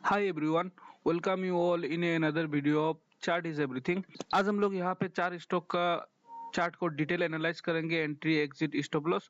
Hi everyone, welcome you all in another video of chart is everything. आज हम लोग यहाँ पे चार स्टॉक का चार्ट को डिटेल एनालाइज करेंगे, एंट्री एग्जिट स्टॉप लॉस।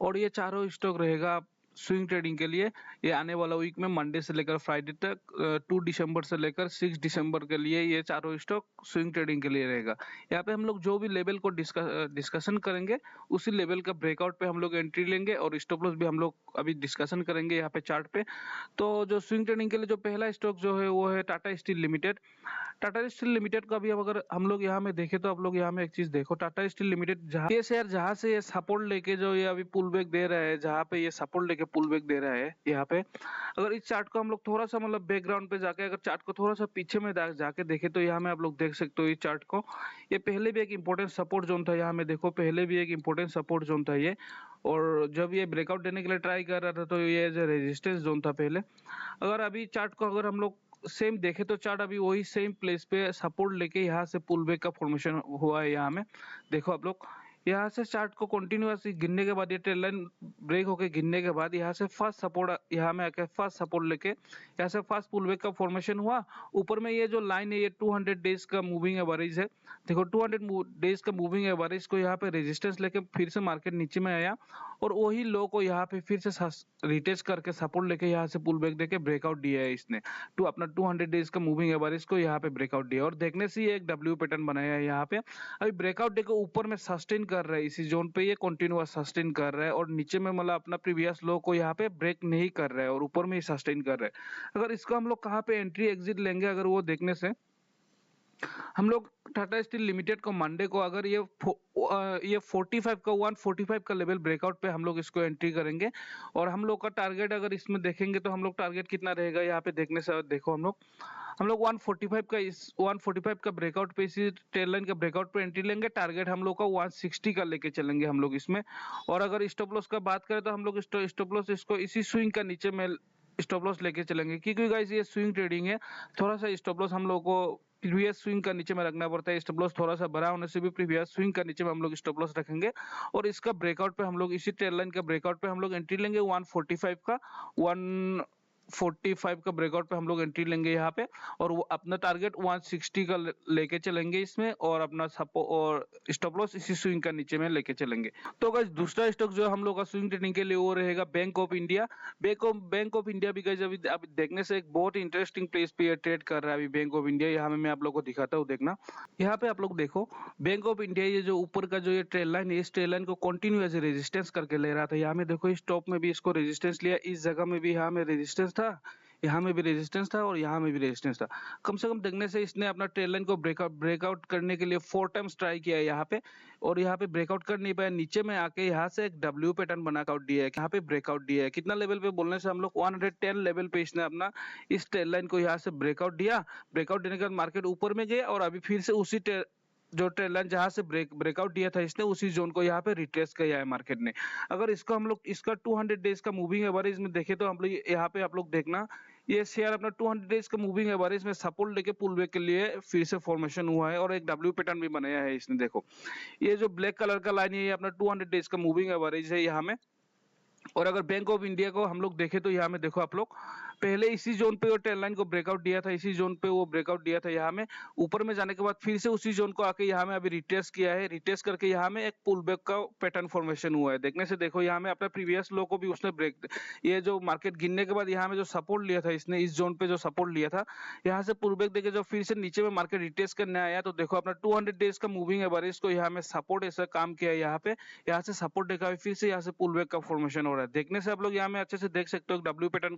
और ये चारों स्टॉक रहेगा स्विंग ट्रेडिंग के लिए। ये आने वाला वीक में मंडे से लेकर फ्राइडे तक 2 दिसंबर से लेकर 6 दिसंबर के लिए ये चारों स्टॉक स्विंग ट्रेडिंग के लिए रहेगा। यहाँ पे हम लोग जो भी लेवल को डिस्कशन करेंगे उसी लेवल का ब्रेकआउट पे हम लोग एंट्री लेंगे और स्टॉप लॉस भी हम लोग अभी डिस्कशन करेंगे यहाँ पे चार्ट पे। तो जो स्विंग ट्रेडिंग के लिए जो पहला स्टॉक जो है वो है Tata steel limited. Tata steel limited का भी अगर हम लोग यहाँ में देखें तो आप लोग यहाँ में एक चीज देखो, टाटा स्टील लिमिटेड ये शेयर जहाँ से ये सपोर्ट लेके जो ये अभी पुल बैक दे रहा है, जहाँ पे ये सपोर्ट लेके पुल बैक दे रहा है यहाँ पे, अगर इस चार्ट को हम लोग थोड़ा सा मतलब बैकग्राउंड पे जाके अगर चार्ट को थोड़ा सा पीछे में जाके देखे तो यहाँ में आप लोग देख सकते हो इस चार्ट को। ये पहले भी एक इंपॉर्टेंट सपोर्ट जोन था, यहाँ में देखो पहले भी एक इंपॉर्टेंट सपोर्ट जोन था ये। और जब ये ब्रेकआउट देने के लिए ट्राई कर रहा था तो ये जो रेजिस्टेंस जोन था पहले। अगर अभी चार्ट को अगर हम लोग सेम देखे तो चार्ट अभी वही सेम प्लेस पे सपोर्ट लेके यहाँ से पुल बैक का फॉर्मेशन हुआ है। यहाँ में देखो आप लोग, यहाँ से चार्ट को कंटिन्यूअसली गिनने के बाद ये ट्रेंड लाइन ब्रेक होके गिनने के बाद यहाँ से फर्स्ट सपोर्ट, यहाँ में आके फर्स्ट सपोर्ट लेके यहाँ से फर्स्ट पुल बैक का फॉर्मेशन हुआ। ऊपर में ये जो लाइन है ये 200 डेज का मूविंग एवरेज है। देखो 200 डेज का मूविंग एवरेज को यहाँ पे रेजिस्टेंस लेके फिर से मार्केट नीचे में आया और वही लो को यहाँ पे फिर से रिटेस्ट करके सपोर्ट लेके यहाँ से पुल बैक देके ब्रेकआउट दिया है इसने। तो अपना 200 डेज का मूविंग एवरेज को यहाँ पे ब्रेकआउट दिया और देखने से ये एक डब्ल्यू पैटर्न बनाया है। यहाँ पे अभी ब्रेकआउट देके ऊपर में सस्टेन कर रहा है, इसी जोन पे ये कंटिन्यूअस सस्टेन कर रहा है और नीचे में मतलब अपना प्रीवियस लो को यहाँ पे ब्रेक नहीं कर रहा है और ऊपर में ही सस्टेन कर रहा है। अगर इसको हम लोग कहाँ पे एंट्री एग्जिट लेंगे, अगर वो देखने से हम लोग टाटा स्टील लिमिटेड को मंडे को अगर ये 45 का 145 का लेवल ब्रेकआउट पे हम लोग इसको एंट्री करेंगे। और हम लोग का टारगेट अगर इसमें देखेंगे तो हम लोग टारगेट कितना रहेगा यहाँ पे देखने से देखो, हम लोग 145 का इस 145 का ब्रेकआउट पे, इसी ट्रेल लाइन का ब्रेकआउट पे एंट्री लेंगे। टारगेट हम लोग का 160 का लेके चलेंगे हम लोग इसमें। और अगर स्टॉप लॉस का बात करें तो हम लोग स्टॉप लॉस इसको इसी स्विंग का नीचे में स्टॉप लॉस लेके चलेंगे, क्योंकि गाइस ये स्विंग ट्रेडिंग है। थोड़ा सा स्टॉप लॉस हम लोग को प्रीवियस स्विंग का नीचे में रखना पड़ता है। स्टॉप लॉस थोड़ा सा बड़ा होने से भी प्रीवियस स्विंग का नीचे में हम लोग स्टॉप लॉस रखेंगे। और इसका ब्रेकआउट पे हम लोग इसी ट्रेल लाइन का ब्रेकआउट पे हम लोग एंट्री लेंगे 145 का 145 का ब्रेकआउट पे हम लोग एंट्री लेंगे यहाँ पे। और वो अपना टारगेट 160 का लेके चलेंगे इसमें और अपना सपोर्ट और स्टॉप लॉस इसी स्विंग का नीचे में लेके चलेंगे। तो गाइस दूसरा स्टॉक जो हम लोग का स्विंग ट्रेडिंग के लिए वो रहेगा bank of India. Bank of India भी गाइस अभी देखने से एक बहुत इंटरेस्टिंग प्लेस पे ये ट्रेड कर रहा है अभी बैंक ऑफ इंडिया। यहाँ में मैं आप लोग को दिखाता हूँ, देखना यहाँ पे आप लोग देखो बैंक ऑफ इंडिया ये जो ऊपर का जो ये ट्रेल लाइन है, इस ट्रेल लाइन को कंटिन्यूअस रेजिस्टेंस करके ले रहा था। यहाँ में देखो इस टॉप में भी इसको रेजिस्टेंस लिया, इस जगह में भी यहाँ में रेजिस्टेंस था, यहाँ में भी रेजिस्टेंस था और यहाँ में भी रेजिस्टेंस था। कम से कम देखने से इसने अपना ट्रेल लाइन को ब्रेकआउट करने के लिए 4 टाइम्स ट्राई किया है यहाँ पे। और यहाँ पे ब्रेकआउट कर नहीं पाया, नीचे में आके यहाँ से एक डब्ल्यू पैटर्न बना आउट दिया है, यहाँ पे ब्रेकआउट दिया है। कितना लेवल पे बोलने से हम लोग 110 लेवल पे इसने अपना इस ट्रेल लाइन को यहाँ से ब्रेकआउट दिया। ब्रेकआउट देने के बाद मार्केट ऊपर में गया और अभी फिर से उसी जो ट्रेल लाइन जहां से ब्रेकआउट दिया था इसने, उसी जोन को यहाँ पे रिट्रेस किया है मार्केट ने। अगर इसको हम लोग इसका 200 डेज का मूविंग एवरेज में देखें तो हम लोग यहाँ पे आप लोग देखना, ये शेयर अपना 200 डेज का मूविंग एवरेज में सपोर्ट लेके पुल बैक के लिए फिर से फॉर्मेशन हुआ है और एक डब्ल्यू पैटर्न भी बनाया है इसने। देखो ये जो ब्लैक कलर का लाइन है ये अपना 200 डेज का मूविंग एवरेज है यहाँ में। और अगर बैंक ऑफ इंडिया को हम लोग देखें तो यहाँ में देखो आप लोग, पहले इसी जोन पे वो ट्रेल लाइन को ब्रेकआउट दिया था, इसी जोन पे वो ब्रेकआउट दिया था यहाँ में। ऊपर में जाने के बाद फिर से उसी जोन को आके यहाँ में अभी रिट्रेस किया है, रिट्रेस करके यहाँ में एक पुल बैक का पैटर्न फॉर्मेशन हुआ है। देखने से देखो यहाँ में अपना प्रीवियस लो को भी उसने ब्रेक, ये जो मार्केट गिनने के बाद यहाँ में जो सपोर्ट लिया था इसने, इस जोन पे जो सपोर्ट लिया था, यहाँ से पुल बैक देके जो फिर से नीचे में मार्केट रिट्रेस करने आया तो देखो अपना 200 डेज का मूविंग एवरेज को यहाँ में सपोर्ट ऐसा काम किया है यहाँ पे। यहाँ से सपोर्ट देखा फिर से यहाँ से पुल बैक का फॉर्मेशन हो रहा है। देखने से आप लोग यहाँ में अच्छे से देख सकते हो डब्ल्यू पैटर्न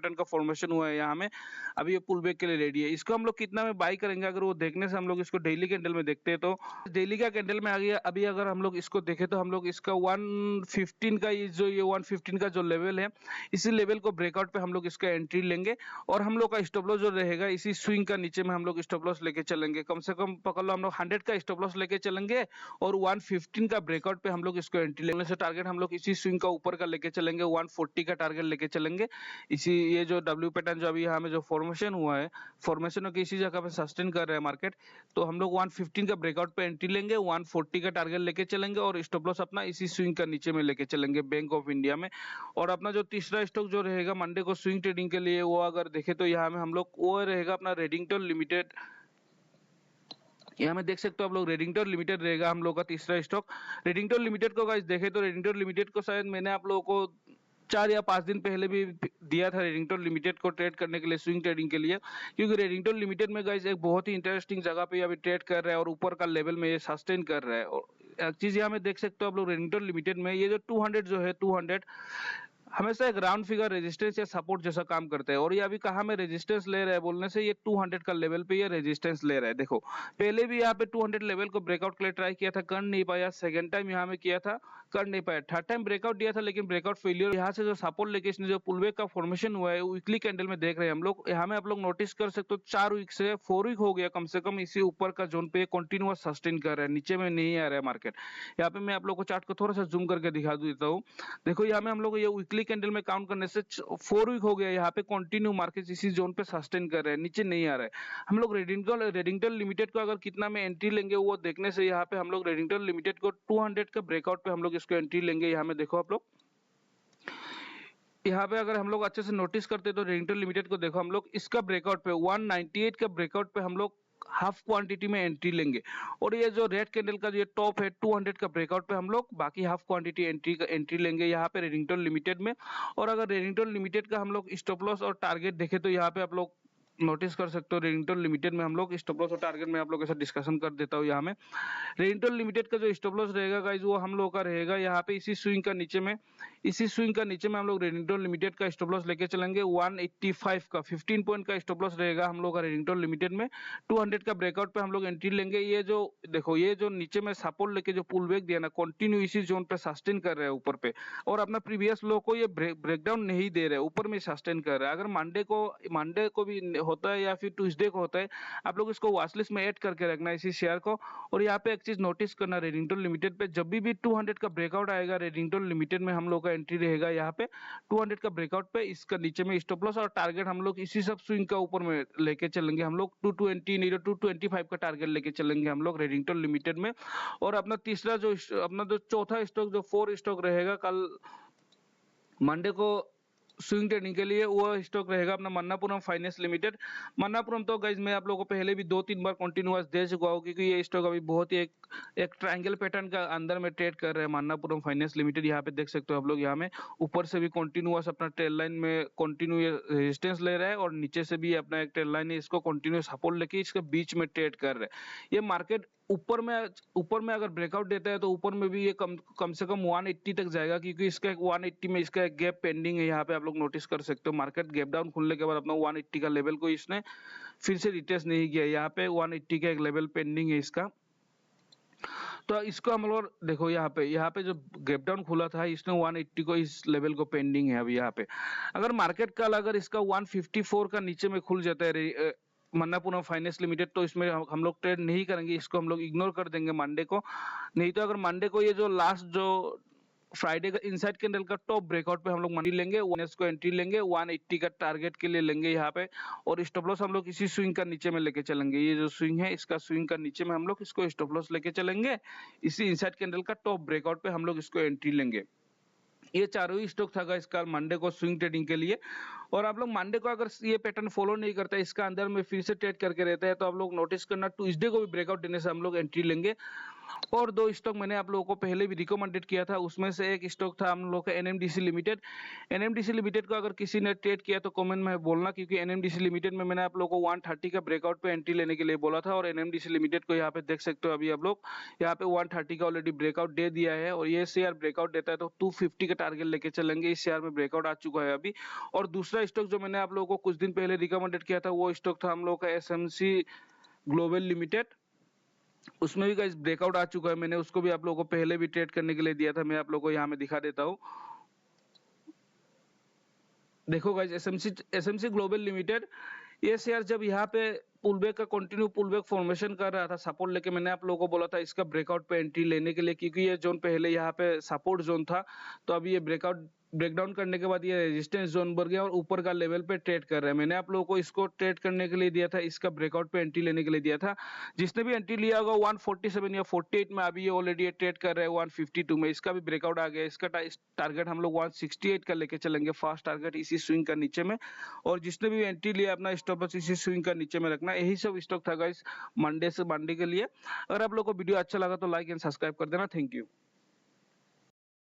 का फॉर्मेशन हुआ है यहाँ में। अभी ये पुल बैक के लिए रेडी है। इसको हम लोग कितना में बाई करेंगे, अगर वो देखने से हम लोग इसको डेली कैंडल में देखते हैं तो डेली का कैंडल में आ गया। अभी अगर हम लोग इसको देखें तो हम लोग इसका 115 का ये 115 का जो लेवल है, इसी लेवल को ब्रेकआउट पे हम लोग इसका एंट्री लेंगे। और हम लोग का स्टॉप लॉस जो रहेगा इसी स्विंग का नीचे में हम लोग स्टॉप लॉस लेके चलेंगे। कम से कम पकड़ लो हम लोग 100 का स्टॉप लॉस लेके चलेंगे और 115 का ब्रेकआउट पे हम लोग इसको एंट्री लेने से टारगेट हम लोग इसी स्विंग का ऊपर का लेके चलेंगे, 140 का टारगेट लेके चलेंगे। इसी ये जो डब्ल्यू पैटर्न जो अभी यहाँ में जो फॉर्मेशन हुआ है, फॉर्मेशन की इसी जगह पे सस्टेन कर रहे हैं मार्केट, तो हम लोग 115 का ब्रेकआउट पे एंट्री लेंगे, 140 का टारगेट लेके चलेंगे और स्टॉप लॉस अपना इसी स्विंग का नीचे में लेके चलेंगे बैंक ऑफ इंडिया में। और अपना जो तीसरा स्टॉक जो रहेगा मंडे को स्विंग ट्रेडिंग के लिए, वो अगर देखे तो यहाँ में हम लोग वो रहेगा अपना रेडिंगटन लिमिटेड। यहाँ में देख सकते हो आप लोग, रेडिंगटन लिमिटेड रहेगा हम लोग का तीसरा स्टॉक। रेडिंगटन लिमिटेड को गाइस देखे तो रेडिंगटन लिमिटेड को शायद मैंने आप लोगों को 4 या 5 दिन पहले भी दिया था रेडिंगटन लिमिटेड को ट्रेड करने के लिए, स्विंग ट्रेडिंग के लिए, क्योंकि रेडिंगटन लिमिटेड में गाइस एक बहुत ही इंटरेस्टिंग जगह पे अभी ट्रेड कर रहा है और ऊपर का लेवल में ये सस्टेन कर रहा है। और एक चीज यहाँ में देख सकते हो आप लोग, रेडिंगटन लिमिटेड में ये जो 200 जो है, 200 हमेशा एक राउंड फिगर रेजिस्टेंस या सपोर्ट जैसा काम करता है। और ये अभी कहाँ में रेजिस्टेंस ले रहा है बोलने से, ये 200 का लेवल पे ये रेजिस्टेंस ले रहा है। देखो पहले भी यहाँ पे 200 लेवल को ब्रेकआउट के लिए ट्राई किया था, कर नहीं पाया। सेकंड टाइम यहाँ में किया था, कर नहीं पाया। थर्ड टाइम ब्रेकआउट दिया था लेकिन ब्रेकआउट फेलियर। यहाँ से जो सपोर्ट लेके इसने जो पुलबैक का फॉर्मेशन हुआ है, वीकली कैंडल में देख रहे हैं हम लोग। यहाँ में आप लोग नोटिस कर सकते हो 4 वीक से 4 वीक हो गया कम से कम इसी ऊपर का जोन पे कंटिन्यूअस सस्टेन कर रहा है, नीचे में नहीं आ रहा है मार्केट। यहाँ पे मैं आप लोग को चार्ट को थोड़ा सा जूम करके दिखा देता हूँ। देखो यहाँ में हम लोग ये वीकली कैंडल में काउंट करने से 4 वीक हो गया, यहाँ पे कंटिन्यू मार्केट इसी जोन पे सस्टेन कर रहे हैं, नीचे नहीं आ रहा है। हम लोग रेडिंगटन लिमिटेड को अगर कितना में एंट्री लेंगे वो देखने से, यहाँ पे हम लोग रेडिंगटन लिमिटेड को 200 का ब्रेकआउट पे हम लोग इसको एंट्री लेंगे। यहाँ में देखो आप लोग, यहाँ पे अगर हम लोग अच्छे से नोटिस करते तो रेडिंगटन लिमिटेड को देखो, हम लोग इसका ब्रेकआउट पे 198 का ब्रेकआउट पे हम लोग हाफ क्वांटिटी में एंट्री लेंगे। और ये जो रेड कैंडल का जो टॉप है 200 का ब्रेकआउट पे हम लोग बाकी हाफ क्वांटिटी एंट्री लेंगे यहाँ पे रेडिंगटन लिमिटेड में। और अगर रेडिंगटन लिमिटेड का हम लोग स्टॉप लॉस और टारगेट देखें तो यहाँ पे आप लोग नोटिस कर सकते हो, रेडिंगटन लिमिटेड में हम लोग स्टॉप लॉस और टारगेट में आप लोग के साथ डिस्कशन कर देता हूँ। यहाँ में रेडिंगटन लिमिटेड का जो स्टॉप लॉस रहेगा गाइस, वो हम लोग का रहेगा यहाँ पे इसी स्विंग का नीचे में, इसी स्विंग का नीचे में हम लोग रेडिंगटन लिमिटेड का स्टॉप लॉस लेके चलेंगे 185 का, 15 पॉइंट का स्टॉप लॉस रहेगा हम लोग का रेडिंगटन लिमिटेड में। 200 का ब्रेकआउट पे हम लोग एंट्री लेंगे। ये जो देखो, ये जो नीचे में सपोर्ट लेके जो पुल बैक दिया ना, कंटिन्यू इसी जोन पे सस्टेन कर रहे हैं ऊपर पे, और अपना प्रीवियस लो को ये ब्रेकडाउन नहीं दे रहे, ऊपर में सस्टेन कर रहा है। अगर मंडे को भी होता है या फिर ट्यूसडे को होता है, आप लोग इसको वॉच लिस्ट में ऐड करके रखना इसी शेयर को। और यहाँ पे एक चीज नोटिस करना, रेडिंगटन लिमिटेड पे जब भी 200 का ब्रेकआउट आएगा रेडिंगटन लिमिटेड में हम लोग का एंट्री रहेगा यहाँ पे 200 का ब्रेकआउट पे, इसका नीचे में स्टॉप लॉस और टारगेट हम लोग इसी सब स्विंग का ऊपर में लेके चलेंगे। हम लोग 220 नहीं तो 225 का टारगेट लेके चलेंगे हम लोग रेडिंगटन लिमिटेड में। और अपना तीसरा जो अपना जो चौथा स्टॉक जो 4 स्टॉक रहेगा कल मंडे को स्विंग ट्रेडिंग के लिए, वो स्टॉक रहेगा अपना मन्नापुरम फाइनेंस लिमिटेड। मन्नापुरम तो गाइज मैं आप लोगों को पहले भी 2-3 बार कंटिन्यूअस दे चुका हूँ, क्योंकि ये स्टॉक अभी बहुत ही एक ट्रायंगल पैटर्न का अंदर में ट्रेड कर रहे हैं मन्नापुरम फाइनेंस लिमिटेड। यहाँ पे देख सकते हो आप लोग, यहाँ में ऊपर से भी कंटिन्यूअस अपना ट्रेल लाइन में कंटिन्यू रेजिस्टेंस ले रहा है और नीचे से भी अपना एक ट्रेल लाइन है, इसको कंटिन्यू सपोर्ट लेके इसके बीच में ट्रेड कर रहे हैं। ये मार्केट ऊपर में अगर ब्रेकआउट देता है तो ऊपर में भी ये कम से कम 180 तक जाएगा, क्योंकि इसका 180 में इसका एक गैप पेंडिंग है। यहाँ पे आप लोग नोटिस कर सकते हो, मार्केट गैप डाउन खुलने के बाद अपना 180 का लेवल को इसने फिर से रिटेस्ट नहीं किया। यहाँ पे 180 का एक लेवल पेंडिंग है इसका, तो इसको हम लोग देखो यहाँ पे जो गैप डाउन खुला था इसने 180 को इस लेवल को पेंडिंग है अभी। यहाँ पे अगर मार्केट कल अगर इसका 154 का नीचे में खुल जाता है मन्नापुरम फाइनेंस लिमिटेड, तो इसमें हम लोग ट्रेड नहीं करेंगे, इसको हम लोग इग्नोर कर देंगे मंडे को। नहीं तो अगर मंडे को ये जो लास्ट जो फ्राइडे का इनसाइड कैंडल का टॉप ब्रेकआउट पे हम लोग मनी लेंगे, को एंट्री लेंगे, 180 का टारगेट के लिए लेंगे यहाँ पे। और स्टॉप लॉस हम लोग इसी स्विंग का नीचे में लेके चलेंगे, ये जो स्विंग है इसका स्विंग का नीचे में हम लोग इसको स्टॉप लॉस लेके चलेंगे। इसी इनसाइड कैंडल का टॉप ब्रेकआउट पे हम लोग इसको एंट्री लेंगे। ये चारों ही स्टॉक था गाइस कल मंडे को स्विंग ट्रेडिंग के लिए। और आप लोग मंडे को अगर ये पैटर्न फॉलो नहीं करता, इसका अंदर में फिर से ट्रेड करके रहता है, तो आप लोग नोटिस करना ट्यूसडे को भी ब्रेकआउट देने से हम लोग एंट्री लेंगे। और 2 स्टॉक मैंने आप लोगों को पहले भी रिकमेंडेड किया था, उसमें से एक स्टॉक था हम लोग का एनएमडीसी लिमिटेड। एनएमडीसी लिमिटेड को अगर किसी ने ट्रेड किया तो कमेंट में बोलना, क्योंकि एनएमडीसी लिमिटेड में मैंने आप लोगों को 130 का ब्रेकआउट पे एंट्री लेने के लिए बोला था। और एनएमडीसी लिमिटेड को यहाँ पे देख सकते हो, अभी आप लोग यहाँ पे 130 का ऑलरेडी ब्रेकआउट दे दिया है। और ये शेयर ब्रेकआउट देता है तो 250 का टारगेट लेके चलेंगे, इस शेयर में ब्रेकआउट आ चुका है अभी। और दूसरा स्टॉक जो मैंने आप लोगों को कुछ दिन पहले रिकमेंडेड किया था, वो स्टॉक था हम लोग का एसएमसी ग्लोबल लिमिटेड। उसमें भी गाइस ब्रेकआउट आ चुका है, मैंने उसको भी आप लोगों को पहले भी ट्रेड करने के लिए दिया था। मैं आप लोगों को यहाँ में दिखा देता हूँ, देखो गाइस एसएमसी ग्लोबल लिमिटेड, ये शेयर जब यहाँ पे पुलबैक का कंटिन्यू पुलबैक फॉर्मेशन कर रहा था सपोर्ट लेके। मैंने आप लोगों को बोला था इसका ब्रेकआउट पे एंट्री लेने के लिए, क्योंकि ये जोन पहले यहाँ पे सपोर्ट जोन था, तो अभी ये ब्रेकडाउन करने के बाद ये रेजिस्टेंस जोन बन गया और ऊपर का लेवल पे ट्रेड कर रहा है। मैंने आप लोगों को इसको ट्रेड करने के लिए दिया था, इसका ब्रेकआउट पे एंट्री लेने के लिए दिया था। जिसने भी एंट्री लिया होगा 147 या 48 में, अभी ये ऑलरेडी ट्रेड कर रहे हैं 152 में। इसका भी ब्रेकआउट आ गया। इसका टारगेट हम लोग 168 का लेके चलेंगे, फास्ट टारगेट इसी स्विंग का नीचे में। और जिसने भी एंट्री लिया अपना स्टॉप लॉस इसी स्विंग का नीचे में रखना। यही सब स्टॉक था गाइस मंडे से मंडे के लिए। अगर आप लोगों को वीडियो अच्छा लगा तो लाइक एंड सब्सक्राइब कर देना। Thank you.